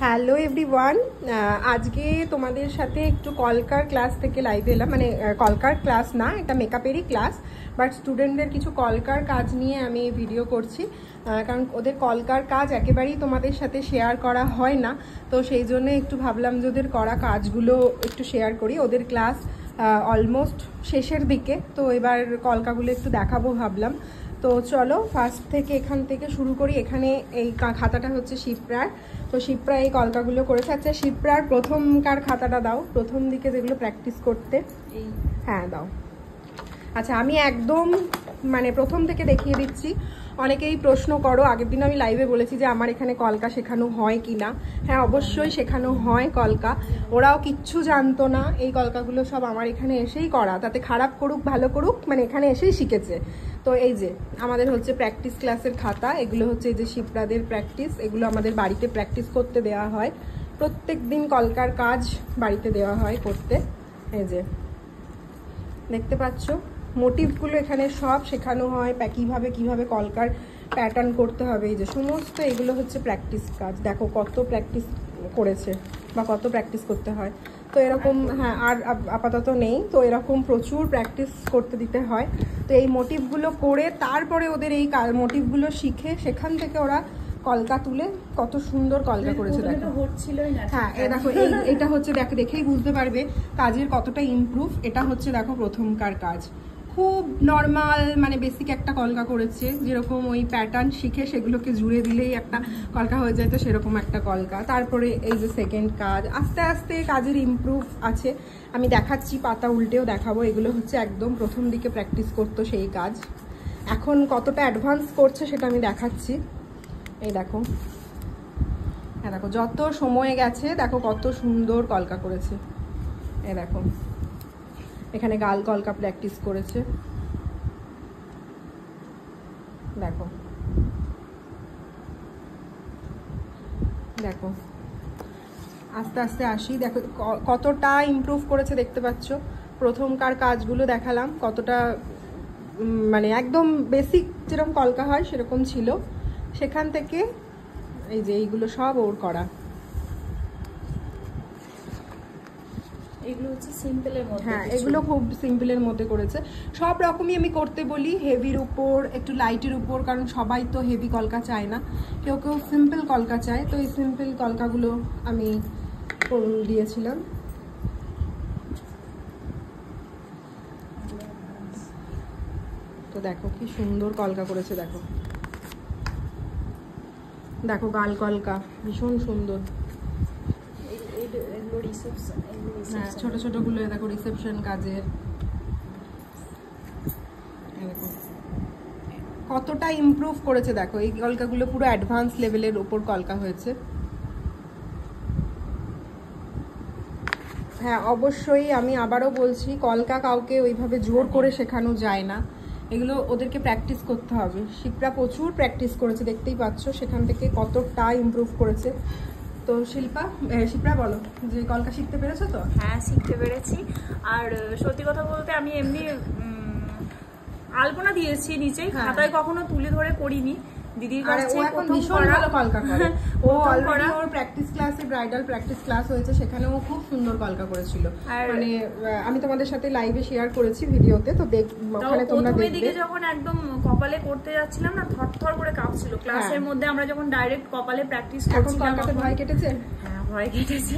Hello everyone, আজকে তোমাদের সাথে একটু কলকার ক্লাস থেকে লাইভে এলাম। মানে কলকার ক্লাস না, এটা মেকআপেরই ক্লাস, বাট স্টুডেন্টদের কিছু কলকার কাজ নিয়ে আমি ভিডিও করছি। কারণ ওদের কলকার কাজ একেবারেই তোমাদের সাথে শেয়ার করা হয় না, তো সেই জন্য একটু ভাবলাম যে ওদের করা কাজগুলো একটু শেয়ার করি। ওদের ক্লাস অলমোস্ট শেষের দিকে, তো এবার কলকাগুলো একটু দেখাবো ভাবলাম। তো চলো ফার্স্ট থেকে এখান থেকে শুরু করি। এখানে এই খাতাটা হচ্ছে শিপ্রার, তো শিপ্রা এই কলকাগুলো করেছে। আচ্ছা শিপ্রার প্রথমকার খাতাটা দাও, প্রথম দিকে যেগুলো প্র্যাকটিস করতে। হ্যাঁ দাও। আচ্ছা আমি একদম মানে প্রথম থেকে দেখিয়ে দিচ্ছি। অনেকেই প্রশ্ন করো, আগের দিন আমি লাইভে বলেছি যে আমার এখানে কলকা শেখানো হয় কি না। হ্যাঁ অবশ্যই শেখানো হয় কলকা, ওরাও কিচ্ছু জানতো না। এই কলকাগুলো সব আমার এখানে এসেই করা, তাতে খারাপ করুক ভালো করুক মানে এখানে এসেই শিখেছে। তো এই যে আমাদের হচ্ছে প্র্যাকটিস ক্লাসের খাতা, এগুলো হচ্ছে এই যে শিপ্রাদের প্র্যাকটিস, এগুলো আমাদের বাড়িতে প্র্যাকটিস করতে দেওয়া হয়। প্রত্যেক দিন কলকার কাজ বাড়িতে দেওয়া হয় করতে। এই যে দেখতে পাচ্ছ মোটিভগুলো এখানে সব শেখানো হয়, কিভাবে কলকার প্যাটার্ন করতে হবে। এই যে সমস্ত এগুলো হচ্ছে প্র্যাকটিস কাজ। দেখো কত প্র্যাকটিস করেছে বা কত প্র্যাকটিস করতে হয়। তো এরকম হ্যাঁ আর আপাতত নেই, তো এরকম প্রচুর প্র্যাকটিস করতে দিতে হয়। তো এই মোটিভগুলো করে তারপরে ওদের এই মোটিভগুলো শিখে সেখান থেকে ওরা কলকা তুলে কত সুন্দর কলকা করেছে। দেখো হ্যাঁ এ দেখো এটা হচ্ছে দেখেই বুঝতে পারবে কাজের কতটা ইমপ্রুভ। এটা হচ্ছে দেখো প্রথমকার কাজ, খুব নর্মাল মানে বেসিক একটা কলকা করেছে, যেরকম ওই প্যাটার্ন শিখে সেগুলোকে জুড়ে দিলেই একটা কলকা হয়ে যায়, তো সেরকম একটা কলকা। তারপরে এই যে সেকেন্ড কাজ, আস্তে আস্তে কাজের ইমপ্রুভ আছে, আমি দেখাচ্ছি, পাতা উল্টেও দেখাবো। এগুলো হচ্ছে একদম প্রথম দিকে প্র্যাকটিস করতো সেই কাজ, এখন কতটা অ্যাডভান্স করছে সেটা আমি দেখাচ্ছি। এই দেখো, হ্যাঁ দেখো যত সময় গেছে দেখো কত সুন্দর কলকা করেছে। এই দেখো এখানে গাল কলকা প্র্যাকটিস করেছে, দেখো দেখো আস্তে আস্তে আসি। দেখো কতটা ইমপ্রুভ করেছে দেখতে পাচ্ছ। প্রথমকার কাজগুলো দেখালাম কতটা মানে একদম বেসিক যেরকম কলকা হয় সেরকম ছিল, সেখান থেকে এই যে এইগুলো সব ওর করা। এগুলো হচ্ছে সিম্পলের মধ্যে, হ্যাঁ এগুলো খুব সিম্পলের মধ্যে করেছে। সব রকমই আমি করতে বলি, হেভির উপর একটু লাইটের উপর, কারণ সবাই তো হেভি কলকা চায় না, কেউ কেউ সিম্পল কলকা চায়। তো এই সিম্পল কলকাগুলো আমি দিয়েছিলাম। তো দেখো কি সুন্দর কলকা করেছে, দেখো দেখো গাল কলকা ভীষণ সুন্দর। হ্যাঁ ছোট ছোট গুলো দেখো রিসেপশন কাজের। কতটা ইমপ্রুভ করেছে দেখো, এই কলকাগুলো পুরো অ্যাডভান্স লেভেলের উপর কলকা হয়েছে। হ্যাঁ অবশ্যই আমি আবারও বলছি, কলকা কাউকে ওইভাবে জোর করে শেখানো যায় না, এগুলো ওদেরকে প্র্যাকটিস করতে হবে। শিপ্রা প্রচুর প্র্যাকটিস করেছে, দেখতেই পাচ্ছ সেখান থেকে কতটা ইমপ্রুভ করেছে। তো শিপ্রা বলো যে কলকা শিখতে পেরেছো তো? হ্যাঁ শিখতে পেরেছি। আর সত্যি কথা বলতে আমি এমনি আলপনা দিয়েছি নিচে, খাতায় কখনো তুলে ধরে করিনি। দিদির কাছে এখন ভীষণ ভালো কলকা করে। ও অলরেডি ওর প্র্যাকটিস ক্লাসে ব্রাইডাল প্র্যাকটিস ক্লাস হয়েছে, সেখানেও খুব সুন্দর কলকা করেছিল। মানে আমি তোমাদের সাথে লাইভে শেয়ার করেছি ভিডিওতে, তো ওখানে তোমরা দেখবে। যখন একদম কপালে করতে যাচ্ছিলাম না, থরথর করে কাঁপছিল ক্লাসের মধ্যে। আমরা যখন ডাইরেক্ট কপালে প্র্যাকটিস করছিলাম, কলকাতে ভয় কেটেছে? হ্যাঁ ভয় কেটেছে।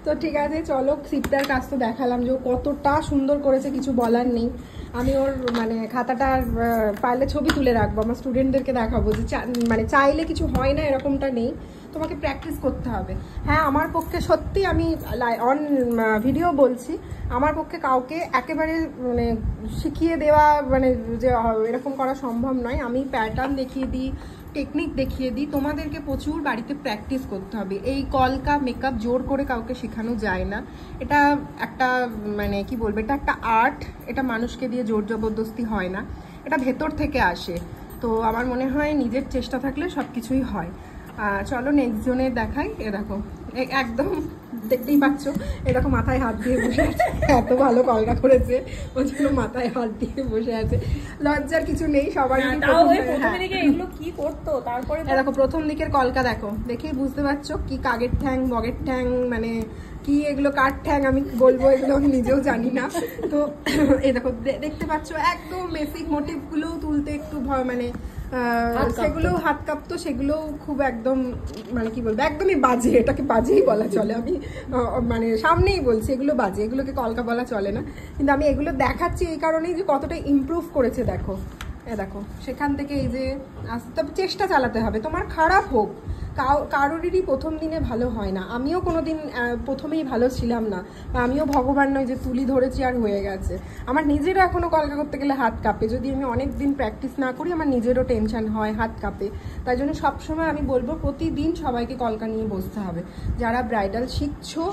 তো ঠিক আছে চলো, শিপ্রার কাজ তো দেখালাম যে ও কতটা সুন্দর করেছে, কিছু বলার নেই। আমি ওর মানে খাতাটার পারলে ছবি তুলে রাখবো, আমার স্টুডেন্টদেরকে দেখাবো যে মানে চাইলে কিছু হয় না এরকমটা নেই, তোমাকে প্র্যাকটিস করতে হবে। হ্যাঁ আমার পক্ষে সত্যি আমি অন ভিডিও বলছি, আমার পক্ষে কাউকে একেবারে মানে শিখিয়ে দেওয়া মানে যে এরকম করা সম্ভব নয়। আমি প্যাটার্ন দেখিয়ে দিই, টেকনিক দেখিয়ে দিই, তোমাদেরকে প্রচুর বাড়িতে প্র্যাকটিস করতে হবে। এই কলকা মেকআপ জোর করে কাউকে শেখানো যায় না, এটা একটা মানে কি বলবো, এটা একটা আর্ট, এটা মানুষকে দিয়ে জোর জবরদস্তি হয় না, এটা ভেতর থেকে আসে। তো আমার মনে হয় নিজের চেষ্টা থাকলে সব কিছুই হয়। চলো নেক্সট জনে দেখাই। এ দেখো একদম দেখতেই পাচ্ছ, এরকম মাথায় হাত দিয়ে বসে আছে, এত ভালো কলকা করেছে ওই জন্য মাথায় হাত দিয়ে বসে আছে। লজ্জার কিছু নেই, সবারই এগুলো কি করতো। তারপরে দেখো প্রথম দিকের কলকা দেখো, দেখেই বুঝতে পারছো কি কাকের ঠ্যাং বগের ঠ্যাং, মানে কি এগুলো কার ঠ্যাং আমি বলবো, এগুলো আমি নিজেও জানি না। তো এই দেখো দেখতে পাচ্ছ একদম বেসিক মোটিভ গুলো তুলতে একটু ভয়, মানে সেগুলো হাত কাঁপতো, সেগুলো খুব একদম মানে কি বলবো একদমই বাজে, এটাকে বাজেই বলা চলে। আমি মানে সামনেই বলছি এগুলো বাজে, এগুলোকে কলকা বলা চলে না। কিন্তু আমি এগুলো দেখাচ্ছি এই কারণেই যে কতটা ইমপ্রুভ করেছে দেখো। দেখো সেখান থেকে এই যে তবে চেষ্টা চালাতে হবে, তোমার খারাপ হোক কারোরই প্রথম দিনে ভালো হয় না। আমিও কোনোদিন প্রথমেই ভালো ছিলাম না, আমিও ভগবান নয় যে তুলি ধরেছি আর হয়ে গেছে। আমার নিজেরও এখনো কলকা করতে গেলে হাত কাঁপে, যদি আমি অনেক দিন প্র্যাকটিস না করি আমার নিজেরও টেনশন হয়, হাত কাঁপে। তাই জন্য সবসময় আমি বলবো প্রতিদিন সবাইকে কলকা নিয়ে বসতে হবে। যারা ব্রাইডাল শিখছো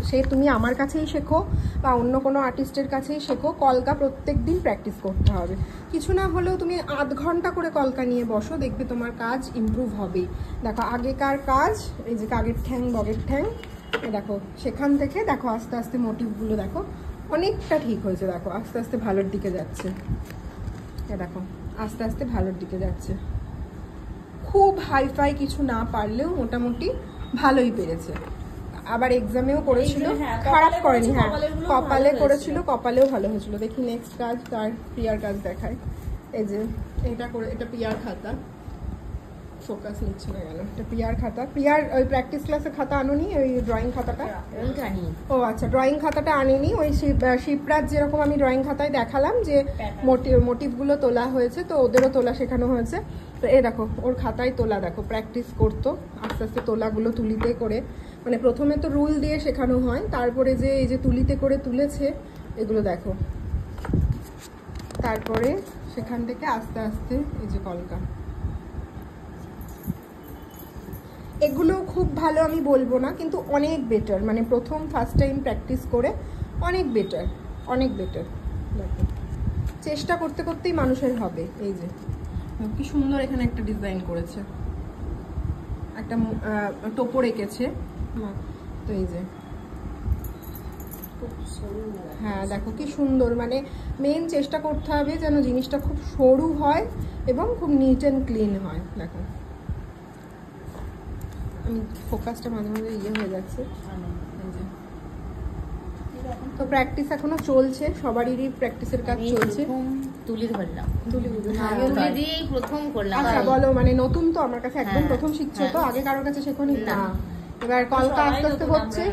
সে তুমি আমার কাছেই শেখো বা অন্য কোনো আর্টিস্টের কাছেই শেখো, কলকা প্রত্যেক দিন প্র্যাকটিস করতে হবে। কিছু না হলেও তুমি আধ ঘন্টা করে কলকা নিয়ে বসো, দেখবে তোমার কাজ ইমপ্রুভ হবেই। দেখো আগেকার কাজ, এই যে কাকের ঠ্যাং বগের ঠ্যাং, দেখো সেখান থেকে দেখো আস্তে আস্তে মোটিভগুলো দেখো অনেকটা ঠিক হয়েছে। দেখো আস্তে আস্তে ভালোর দিকে যাচ্ছে, দেখো আস্তে আস্তে ভালোর দিকে যাচ্ছে। খুব হাইফাই কিছু না পারলেও মোটামুটি ভালোই পেরেছে। আবার এক্সামেও করেছিল, খারাপ করেনি। হ্যাঁ কপালে করেছিল, কপালেও ভালো হয়েছিল। দেখি নেক্সট কাজ, তার প্রিয়ার কাজ দেখায়। এই যে এটা করে, এটা প্রিয়ার খাতা, ফোকাস নিচ্ছে না কেন, এটা প্রিয়ার খাতা। প্রিয়ার ওই প্র্যাকটিস ক্লাসের খাতা আনোনি, ওই ড্রয়িং খাতাটা? ও আচ্ছা, ড্রয়িং খাতাটা আনিনি। ওই শিবরাজ যেরকম আমি ড্রয়িং খাতায় দেখালাম যে মোটিভগুলো তোলা হয়েছে, তো ওদেরও তোলা শেখানো হয়েছে। তো এই দেখো ওর খাতায় তোলা, দেখো প্র্যাকটিস করতো আস্তে আস্তে তোলাগুলো তুলিতে করে, মানে প্রথমে তো রুল দিয়ে শেখানো হয়, তারপরে যে এই যে তুলিতে করে তুলেছে এগুলো দেখো, তারপরে সেখান থেকে আস্তে আস্তে এই যে কলকা। এগুলো খুব ভালো আমি বলবো না, কিন্তু অনেক বেটার, মানে প্রথম ফার্স্ট টাইম প্র্যাকটিস করে অনেক বেটার, অনেক বেটার। দেখো চেষ্টা করতে করতেই মানুষের হবে। এই যে কি সুন্দর এখানে একটা ডিজাইন করেছে, একটা টোপো রেখেছে। তো এই যে হ্যাঁ দেখো কি সুন্দর, মানে মেন চেষ্টা করতে হবে যেন জিনিসটা খুব সরু হয় এবং খুব নিট অ্যান্ড ক্লিন হয়। দেখো আমি ফোকাসটা মাঝে মাঝে ইয়ে হয়ে যাচ্ছে। তো প্র্যাকটিস এখনো চলছে, সবারই প্র্যাকটিসের কাজ চলছে। তুলি ধরলাম, তুলি দিয়েই প্রথম করলাম। আচ্ছা বলো, মানে নতুন তো আমার কাছে একদম প্রথম শিখছো তো, আগে কারোর কাছে শেখোনি? না, এবার কলকা আস্তে আস্তে হচ্ছে।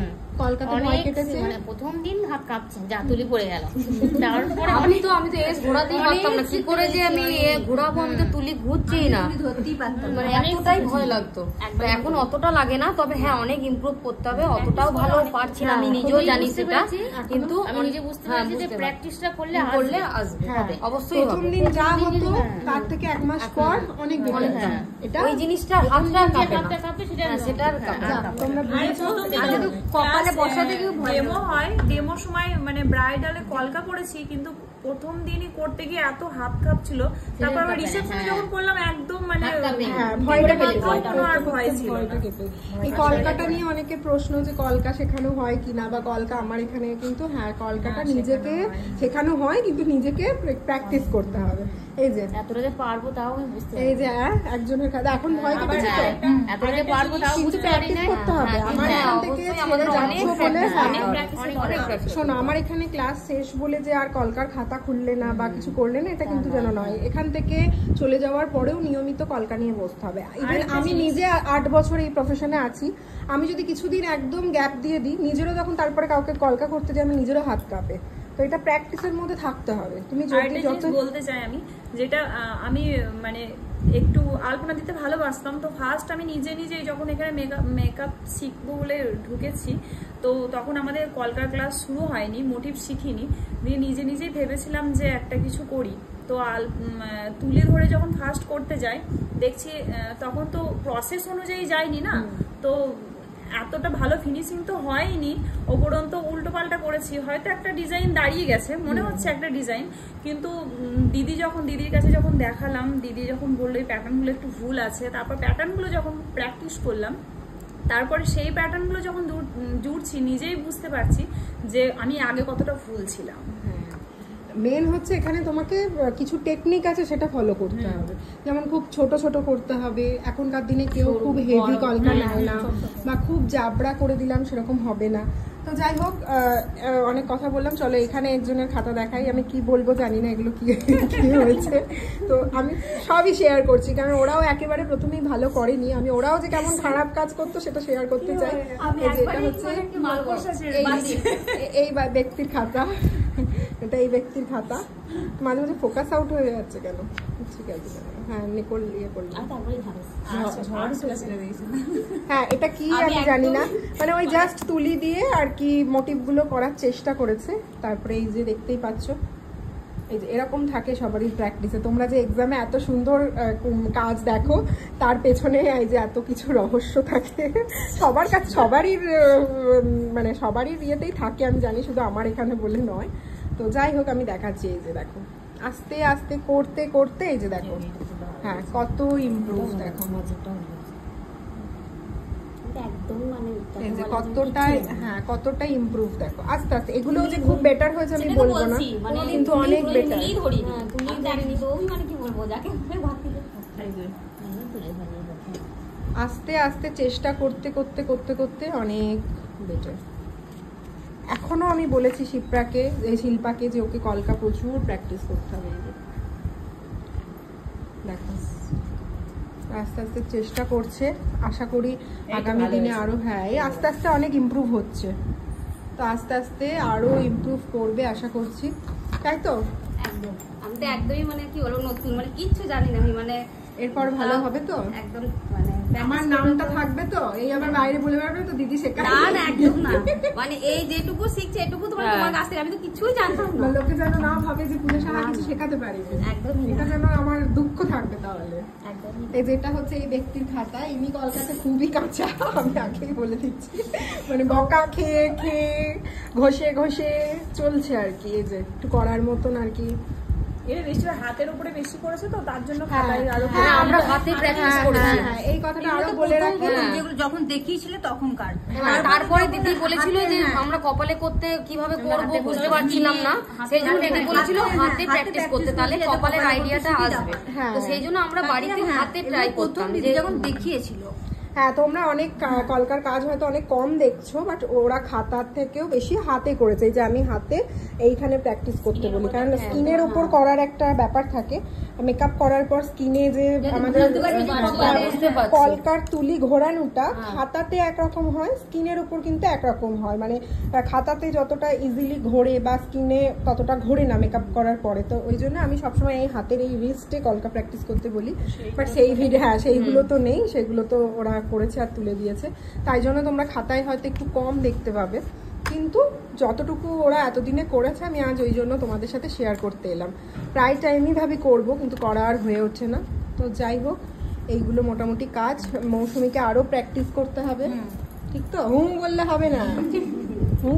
কলকাতা ভয় কেটেছে, মানে প্রথম দিন হাত কাঁপছে, যা তুলি পড়ে গেল। তারপরে আমি তো এস ঘোরাতেই পারতাম না, কি করে যে আমি ঘোরাবো, আমি তো তুলি ঘুরছেই না, ধরতেই পারতাম, মানে এতটাই ভয় লাগতো। এখন অতটা লাগে না, তবে হ্যাঁ অনেক ইমপ্রুভ করতে হবে, অতটাও ভালো পারছি না, আমি নিজেও জানি সেটা, কিন্তু আমি নিজে বুঝতে পারছি যে প্র্যাকটিসটা করলে আসবে, অবশ্যই প্রথম দিন যা হতো তার থেকে এক মাস পর অনেক বেটার। এটা ওই জিনিসটা হাতটা কাঁপে, সেটা তোমরা বুঝেছো। কপালে বসাতে গিয়ে ডেমো হয়, ডেমোর সময় মানে ব্রাইডালে কলকা করেছি, কিন্তু প্রথম দিনই করতে গিয়ে এত হাত কাঁপছিল। তারপর আবার রিসেপশনে যখন করলাম একদম মানে ভয়টা এই কলকাটা নিয়ে অনেকে প্রশ্ন যে কলকা শেখানো হয় কিনা বা কলকা আমার এখানে, কিন্তু হ্যাঁ কলকাটা নিজেকে শেখানো হয়, কিন্তু নিজেকে প্র্যাকটিস করতে হবে। এই যে এতটা যে পারবো তাও বুঝতে, এই যে একজনের কাছে এখন ভয় কেটেছে তো, এতটা যে পারবো তাও বুঝতে পারি না, করতে হবে। আমার এখান থেকে ছেড়ে যাচ্ছ বলে শোনো, আমার এখানে ক্লাস শেষ বলে যে আর কলকার খাতা খুললে না বা কিছু করলে না, এটা কিন্তু যেন নয়। এখান থেকে চলে যাওয়ার পরেও নিয়মিত কলকা নিয়ে বসতে হবে। ইভেন আমি নিজে 8 বছর এই প্রফেশনে আছি, আমি যদি কিছুদিন একদম গ্যাপ দিয়ে দিই, নিজেরও যখন তারপরে কাউকে কলকা করতে যাই আমি নিজেরও হাত কাঁপে। তো এটা প্র্যাকটিসের মধ্যে থাকতে হবে। তুমি যত বলতে চাই আমি, যেটা আমি মানে একটু আলপনা দিতে ভালোবাসতাম, তো ফার্স্ট আমি নিজেই যখন এখানে মেকআপ শিখবো বলে ঢুকেছি, তো তখন আমাদের কলকার ক্লাস শুরু হয়নি, মোটিভ শিখিনি, দিয়ে নিজেই ভেবেছিলাম যে একটা কিছু করি। তো তুলে ধরে যখন ফার্স্ট করতে যাই, দেখছি তখন তো প্রসেস অনুযায়ী যায়নি না, তো এতটা ভালো ফিনিশিং তো হয়নি, উপরন্ত উল্টো পাল্টা করেছি, হয়তো একটা ডিজাইন দাঁড়িয়ে গেছে, মনে হচ্ছে একটা ডিজাইন, কিন্তু দিদির কাছে যখন দেখালাম, দিদি যখন বললো এই প্যাটার্নগুলো একটু ভুল আছে, তারপর প্যাটার্নগুলো যখন প্র্যাকটিস করলাম, তারপরে সেই প্যাটার্নগুলো যখন জুড়ছি নিজেই বুঝতে পারছি যে আমি আগে কতটা ভুল ছিলাম। মেন হচ্ছে এখানে তোমাকে কিছু টেকনিক আছে সেটা ফলো করতে হবে, যেমন খুব ছোট ছোট করতে হবে, এখনকার দিনে কেউ খুব হেভি কলকা নেয় না, বা খুব জাবড়া করে দিলাম সেরকম হবে না। তো যাই হোক, অনেক কথা বললাম, চলো এখানে একজনের খাতা দেখাই। আমি কি বলবো জানি না এগুলো কি হয়েছে, তো আমি সবই শেয়ার করছি, কারণ ওরাও একেবারে প্রথমেই ভালো করেনি, আমি ওরাও যে কেমন খারাপ কাজ করতো সেটা শেয়ার করতে চাই। এটা হচ্ছে এই ব্যক্তির খাতা, এটা এই ব্যক্তির খাতা। মাঝে মাঝে ফোকাস আউট হয়ে যাচ্ছে কেন? ঠিক আছে, হ্যাঁ নিকল ইয়ে করলাম। হ্যাঁ এটা কি আমি জানি না, মানে ওই জাস্ট তুলি দিয়ে আর কি মোটিভগুলো করার চেষ্টা করেছে। তারপরে এই যে দেখতেই পাচ্ছ, এই যে এরকম থাকে সবারই প্র্যাকটিসে। তোমরা যে এক্সামে এত সুন্দর কাজ দেখো, তার পেছনে এই যে এত কিছু রহস্য থাকে সবার কাছে, সবারই ইয়েতেই থাকে, আমি জানি, শুধু আমার এখানে বলে নয়। তো যাই হোক আমি দেখাচ্ছি, এই যে দেখো আস্তে আস্তে করতে করতে এই যে দেখো, হ্যাঁ কত ইমপ্রুভ দেখো, কতটা ইমপ্রুভ দেখো আস্তে আস্তে। এগুলো যে খুব বেটার হয়েছে আমি বলবো না, কিন্তু অনেক বেটার। আস্তে আস্তে চেষ্টা করতে করতে করতে করতে অনেক বেটার। এখনো আমি বলেছি শিল্পাকে যে ওকে কলকা প্রচুর প্র্যাকটিস করতে হবে। দেখো আস্তে আস্তে চেষ্টা করছে, আশা করি আগামী দিনে আরো, হ্যাঁ এই আস্তে আস্তে অনেক ইমপ্রুভ হচ্ছে, তো আস্তে আস্তে আরো ইমপ্রুভ করবে আশা করছি, তাই তো? একদম, আমি তো একদমই মানে কি বলবো, নতুন মানে কিচ্ছু জানি না আমি, মানে এরপর ভালো হবে তো একদম, মানে আমার নামটা থাকবে তো, এই আবার বাইরে বলে বেড়াবে তো দিদি শেখায় না, না একদম না, মানে এই যেটুকু শিখছে এটুকু তোমার কাছ থেকে, আমি তো কিছুই জানতাম না। লোকে যেন না ভাবে যে পূজা সাহা কিছু শেখাতে পারি, একদম এটা যেন আমার দুঃখ থাকবে। তাহলে এই যেটা হচ্ছে এই ব্যক্তির খাতা, ইনি কলকাতা খুবই কাঁচা, আমি আগেই বলে দিচ্ছি, মানে বকা খেয়ে খেয়ে ঘষে ঘষে চলছে আর কি, এই যে একটু করার মতন আর কি। এর বেশি হাতের উপরে বেশি করেছে তো তার জন্য আমরা হাতে প্র্যাকটিস করেছি। এই কথাটা আরো বলে রাখি, যেগুলো যখন দেখিয়েছিলে তখনকার, তারপরে দিদি বলেছিল যে আমরা কপালে করতে কিভাবে করব বুঝতে পারছিলাম না, সেই জন্য দিদি বলেছিল হাতে প্র্যাকটিস করতে, তাহলে কপালের আইডিয়াটা আসবে। তো সেই জন্য আমরা বাড়িতে হাতে ট্রাই করতাম, দিদি যখন দেখিয়েছিল। হ্যাঁ তোমরা অনেক কলকার কাজ হয়তো অনেক কম দেখছো, বাট ওরা খাতার থেকেও বেশি হাতে করেছে। এই যে আমি হাতে এইখানে প্র্যাকটিস করতে বলি, কারণ স্কিনের উপর করার একটা ব্যাপার থাকে, মেকআপ করার পর স্কিনে যে আমাদের কলকার তুলি ঘোরানোটা খাতাতে একরকম হয়, স্কিনের উপর কিন্তু একরকম হয়, মানে খাতাতে যতটা ইজিলি ঘোরে বা স্কিনে ততটা ঘোরে না মেকআপ করার পরে। তো ওই জন্য আমি সবসময় এই হাতের এই রিস্টে কলকা প্র্যাকটিস করতে বলি, বাট সেই ভিডিও সেইগুলো তো নেই, সেগুলো তো ওরা করেছে আর তুলে দিয়েছে, তাই জন্য তোমরা খাতায় হয়তো একটু কম দেখতে পাবে, কিন্তু যতটুকু ওরা এতদিনে করেছে আমি আজ ওই জন্য তোমাদের সাথে শেয়ার করতে এলাম। প্রায় টাইমই ভাবি করবো, কিন্তু করা আর হয়ে ওঠে না। তো যাই হোক, এইগুলো মোটামুটি কাজ। মৌসুমীকে আরো প্র্যাকটিস করতে হবে, ঠিক তো? বললে হবে না,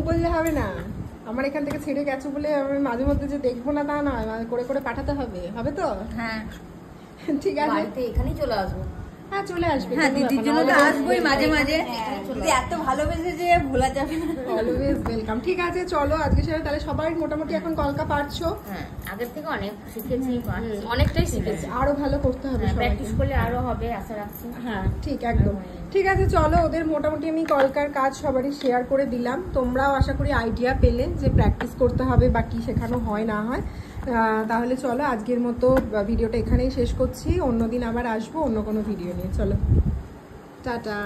বললে হবে না, আমার এখান থেকে ছেড়ে গেছো বলে আমি মাঝে মধ্যে যে দেখবো না তা নয়, করে করে পাঠাতে হবে, হবে তো? হ্যাঁ ঠিক আছে, এখানেই চলে আসবো। হ্যাঁ চলে আসবে, হ্যাঁ দিদির জন্য তো আসবোই মাঝে মাঝে, এত ভালোবেসে যে ভোলা যাবে না, অলওয়েজ ওয়েলকাম। ঠিক আছে চলো আজকে সেটা তাহলে সবাই মোটামুটি এখন কলকা পারছো? হ্যাঁ আগের থেকে অনেক শিখেছি, অনেকটাই শিখেছি, আরো ভালো করতে হবে, প্র্যাকটিস করলে আরো হবে আশা রাখছি। হ্যাঁ ঠিক একদম ঠিক আছে, চলো ওদের মোটামুটি আমি কলকার কাজ সবারই শেয়ার করে দিলাম। তোমরাও আশা করি আইডিয়া পেলে যে প্র্যাকটিস করতে হবে বা কি শেখানো হয় না হয়। তাহলে চলো আজকের মতো ভিডিওটা এখানেই শেষ করছি, অন্যদিন আবার আসবো অন্য কোনো ভিডিও নিয়ে। চলো টাটা।